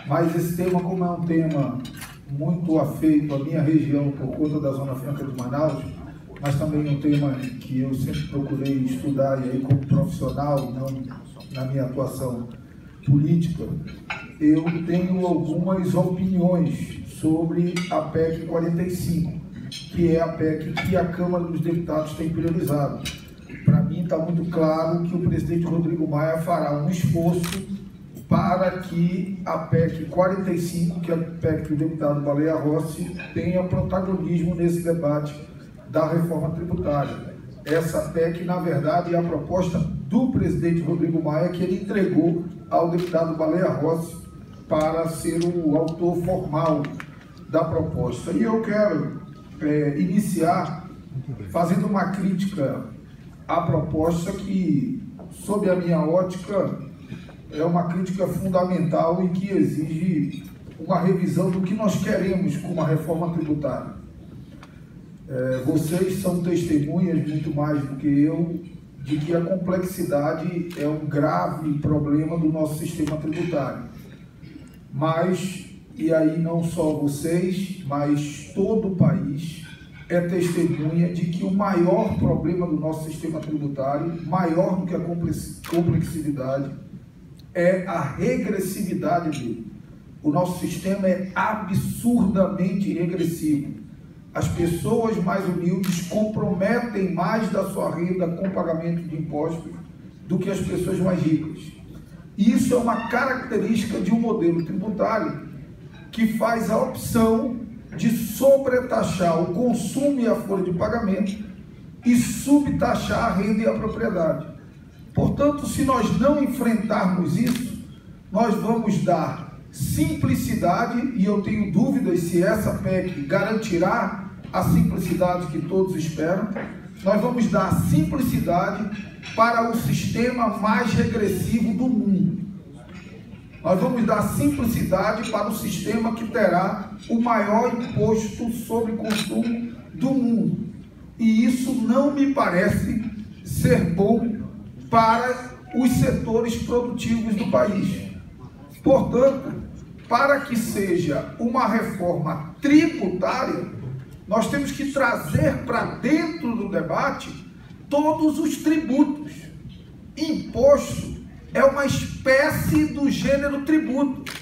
mas esse tema, como é um tema muito afeito à minha região por conta da Zona Franca de Manaus, mas também um tema que eu sempre procurei estudar, e aí como profissional, não na minha atuação política, eu tenho algumas opiniões sobre a PEC 45, que é a PEC que a Câmara dos Deputados tem priorizado. Para mim está muito claro que o presidente Rodrigo Maia fará um esforço para que a PEC 45, que é a PEC do deputado Baleia Rossi, tenha protagonismo nesse debate da reforma tributária. Essa PEC, na verdade, é a proposta do presidente Rodrigo Maia, que ele entregou ao deputado Baleia Rossi para ser o autor formal da proposta. E eu quero iniciar fazendo uma crítica à proposta que, sob a minha ótica, é uma crítica fundamental e que exige uma revisão do que nós queremos com uma reforma tributária. Vocês são testemunhas, muito mais do que eu, de que a complexidade é um grave problema do nosso sistema tributário. Mas, e aí não só vocês, mas todo o país é testemunha de que o maior problema do nosso sistema tributário, maior do que a complexidade, é a regressividade dele. O nosso sistema é absurdamente regressivo. As pessoas mais humildes comprometem mais da sua renda com pagamento de impostos do que as pessoas mais ricas. Isso é uma característica de um modelo tributário que faz a opção de sobretaxar o consumo e a folha de pagamento e subtaxar a renda e a propriedade. Portanto, se nós não enfrentarmos isso, nós vamos dar simplicidade, e eu tenho dúvidas se essa PEC garantirá a simplicidade que todos esperam. Nós vamos dar simplicidade para o sistema mais regressivo do mundo. Nós vamos dar simplicidade para o sistema que terá o maior imposto sobre consumo do mundo. E isso não me parece ser bom para os setores produtivos do país. Portanto, para que seja uma reforma tributária, nós temos que trazer para dentro do debate todos os tributos. Imposto é uma espécie do gênero tributo.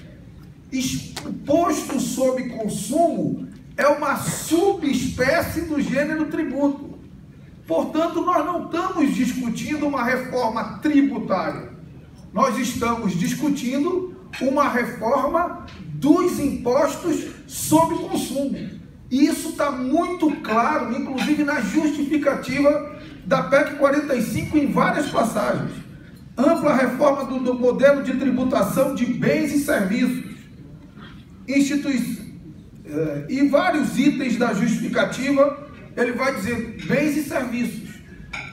Imposto sobre consumo é uma subespécie do gênero tributo. Portanto, nós não estamos discutindo uma reforma tributária. Nós estamos discutindo uma reforma dos impostos sobre consumo. E isso está muito claro, inclusive na justificativa da PEC 45 em várias passagens. Ampla reforma do modelo de tributação de bens e serviços. E vários itens da justificativa, ele vai dizer bens e serviços.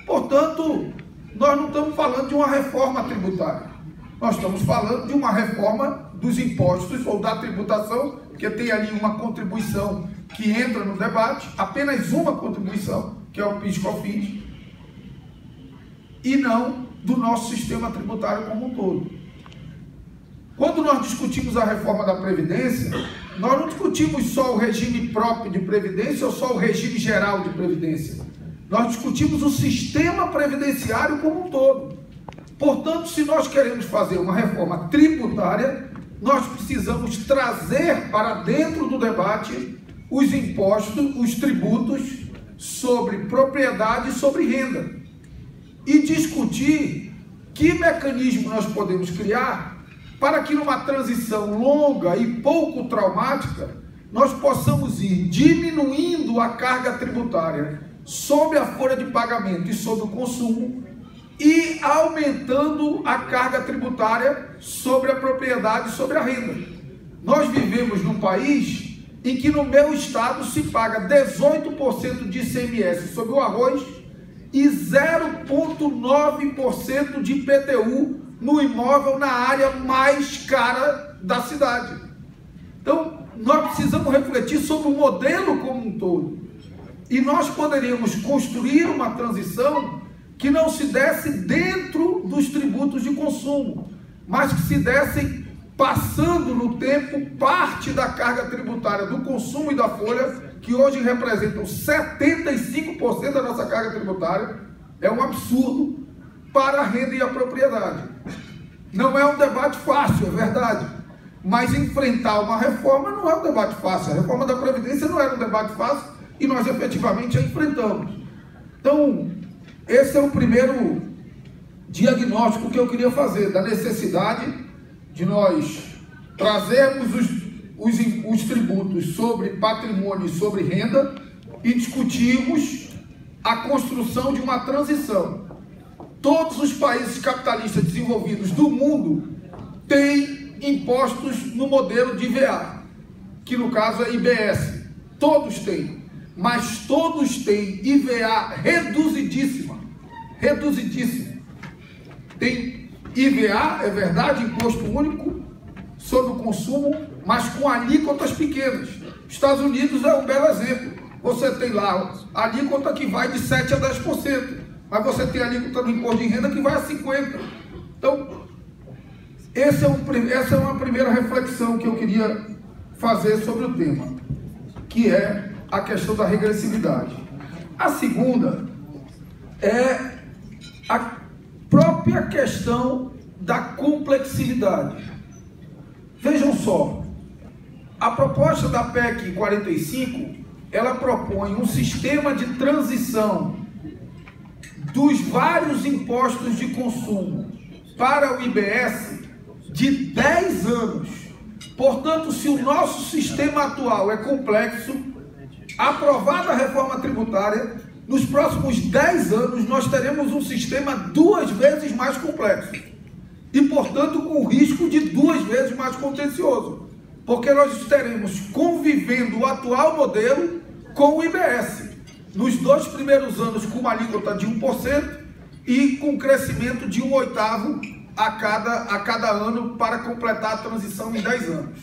Portanto, nós não estamos falando de uma reforma tributária. Nós estamos falando de uma reforma dos impostos ou da tributação, porque tem ali uma contribuição que entra no debate, apenas uma contribuição, que é o PIS/COFINS, e não do nosso sistema tributário como um todo. Quando nós discutimos a reforma da Previdência, nós não discutimos só o regime próprio de Previdência ou só o regime geral de Previdência. Nós discutimos o sistema previdenciário como um todo. Portanto, se nós queremos fazer uma reforma tributária, nós precisamos trazer para dentro do debate os impostos, os tributos sobre propriedade e sobre renda. E discutir que mecanismo nós podemos criar para que numa transição longa e pouco traumática, nós possamos ir diminuindo a carga tributária sobre a folha de pagamento e sobre o consumo e aumentando a carga tributária sobre a propriedade e sobre a renda. Nós vivemos num país em que no meu estado se paga 18% de ICMS sobre o arroz e 0,9% de IPTU no imóvel na área mais cara da cidade. Então, nós precisamos refletir sobre o modelo como um todo. E nós poderíamos construir uma transição que não se desse dentro dos tributos de consumo, mas que se desse passando no tempo parte da carga tributária do consumo e da folha, que hoje representam 75% da nossa carga tributária, é um absurdo, para a renda e a propriedade. Não é um debate fácil, é verdade, mas enfrentar uma reforma não é um debate fácil. A reforma da Previdência não era um debate fácil e nós efetivamente a enfrentamos. Então, esse é o primeiro diagnóstico que eu queria fazer, da necessidade de nós trazermos os tributos sobre patrimônio e sobre renda e discutirmos a construção de uma transição. Todos os países capitalistas desenvolvidos do mundo têm impostos no modelo de IVA, que no caso é IBS. Todos têm, mas todos têm IVA reduzidíssima. Reduzidíssima. Tem IVA, é verdade, imposto único sobre o consumo, mas com alíquotas pequenas. Estados Unidos é um belo exemplo. Você tem lá a alíquota que vai de 7% a 10%, mas você tem a alíquota no imposto de renda que vai a 50%. Então, essa é uma primeira reflexão que eu queria fazer sobre o tema, que é a questão da regressividade. A segunda é a própria questão da complexidade. Vejam só, a proposta da PEC 45, ela propõe um sistema de transição dos vários impostos de consumo para o IBS de 10 anos. Portanto, se o nosso sistema atual é complexo, aprovada a reforma tributária, nos próximos 10 anos nós teremos um sistema 2 vezes mais complexo e, portanto, com risco de 2 vezes mais contencioso, porque nós estaremos convivendo o atual modelo com o IBS, nos 2 primeiros anos com uma alíquota de 1% e com crescimento de 1/8 a cada ano para completar a transição em 10 anos.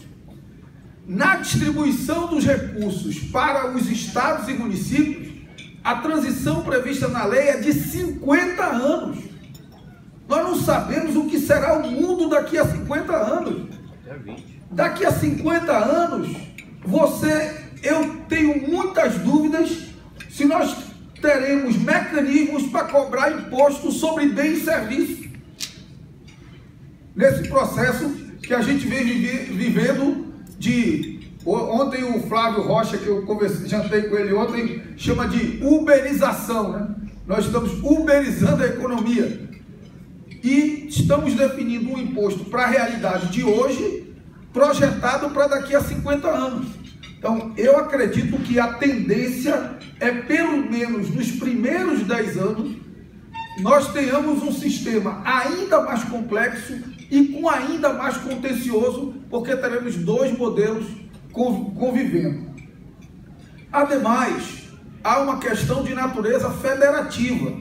Na distribuição dos recursos para os estados e municípios, a transição prevista na lei é de 50 anos. Nós não sabemos o que será o mundo daqui a 50 anos. Daqui a 50 anos, eu tenho muitas dúvidas se nós teremos mecanismos para cobrar imposto sobre bens e serviços. Nesse processo que a gente vem vivendo ontem o Flávio Rocha, que eu jantei com ele ontem, chama de uberização, né? Nós estamos uberizando a economia e estamos definindo um imposto para a realidade de hoje, projetado para daqui a 50 anos. Então, eu acredito que a tendência é, pelo menos nos primeiros 10 anos, nós tenhamos um sistema ainda mais complexo e com ainda mais contencioso, porque teremos 2 modelos convivendo. Ademais, há uma questão de natureza federativa.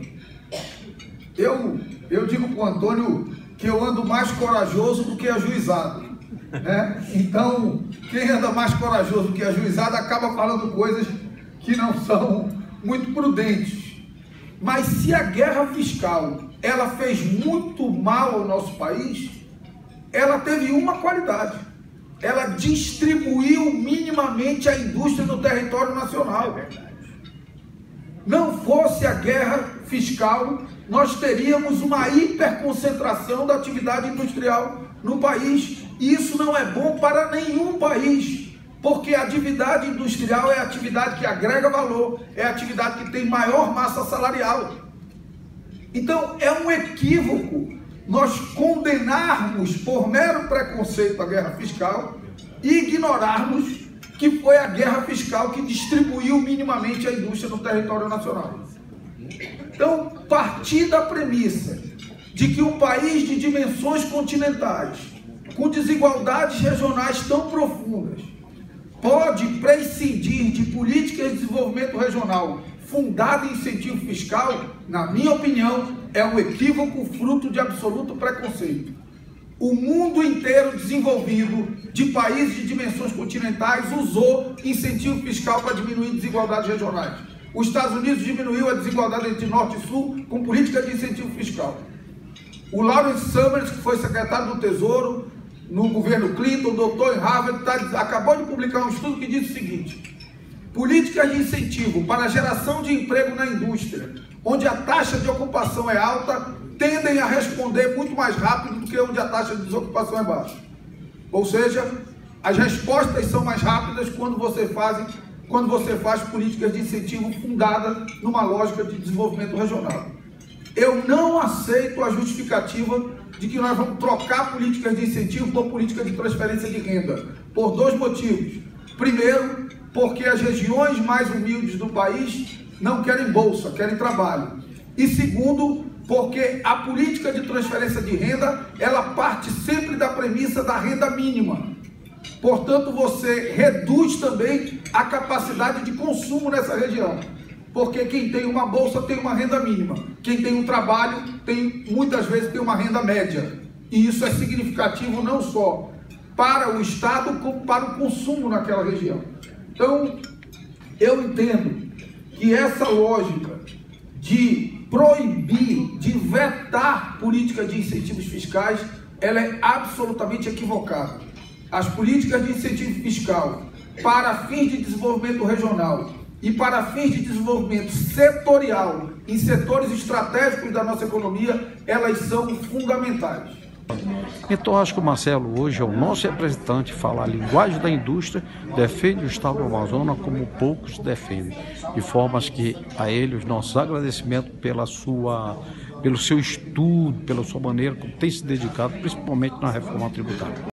Eu digo para o Antônio que eu ando mais corajoso do que ajuizado, né? Então, quem anda mais corajoso do que ajuizado acaba falando coisas que não são muito prudentes. Mas se a guerra fiscal ela fez muito mal ao nosso país, ela teve uma qualidade: ela distribuiu minimamente a indústria no território nacional. Não fosse a guerra fiscal, nós teríamos uma hiperconcentração da atividade industrial no país. E isso não é bom para nenhum país, porque a atividade industrial é a atividade que agrega valor, é a atividade que tem maior massa salarial. Então, é um equívoco nós condenarmos por mero preconceito a guerra fiscal e ignorarmos que foi a guerra fiscal que distribuiu minimamente a indústria no território nacional. Então, partir da premissa de que um país de dimensões continentais, com desigualdades regionais tão profundas, pode prescindir de políticas de desenvolvimento regional fundada em incentivo fiscal, na minha opinião, é um equívoco fruto de absoluto preconceito. O mundo inteiro desenvolvido de países de dimensões continentais usou incentivo fiscal para diminuir desigualdades regionais. Os Estados Unidos diminuiu a desigualdade entre Norte e Sul com política de incentivo fiscal. O Lawrence Summers, que foi secretário do Tesouro, no governo Clinton, doutor em Harvard, acabou de publicar um estudo que diz o seguinte: políticas de incentivo para a geração de emprego na indústria, onde a taxa de ocupação é alta, tendem a responder muito mais rápido do que onde a taxa de desocupação é baixa. Ou seja, as respostas são mais rápidas quando você faz políticas de incentivo fundadas numa lógica de desenvolvimento regional. Eu não aceito a justificativa de que nós vamos trocar políticas de incentivo por políticas de transferência de renda, por dois motivos. Primeiro, porque as regiões mais humildes do país não querem bolsa, querem trabalho. E segundo, porque a política de transferência de renda, ela parte sempre da premissa da renda mínima. Portanto, você reduz também a capacidade de consumo nessa região. Porque quem tem uma bolsa tem uma renda mínima. Quem tem um trabalho, muitas vezes tem uma renda média. E isso é significativo não só para o Estado, como para o consumo naquela região. Então, eu entendo que essa lógica de proibir, de vetar políticas de incentivos fiscais, ela é absolutamente equivocada. As políticas de incentivo fiscal para fins de desenvolvimento regional e para fins de desenvolvimento setorial em setores estratégicos da nossa economia, elas são fundamentais. Então acho que o Marcelo hoje é o nosso representante, fala a linguagem da indústria, defende o estado do Amazonas como poucos defendem. De formas que a ele os nossos agradecimentos pelo seu estudo, pela sua maneira como tem se dedicado, principalmente na reforma tributária.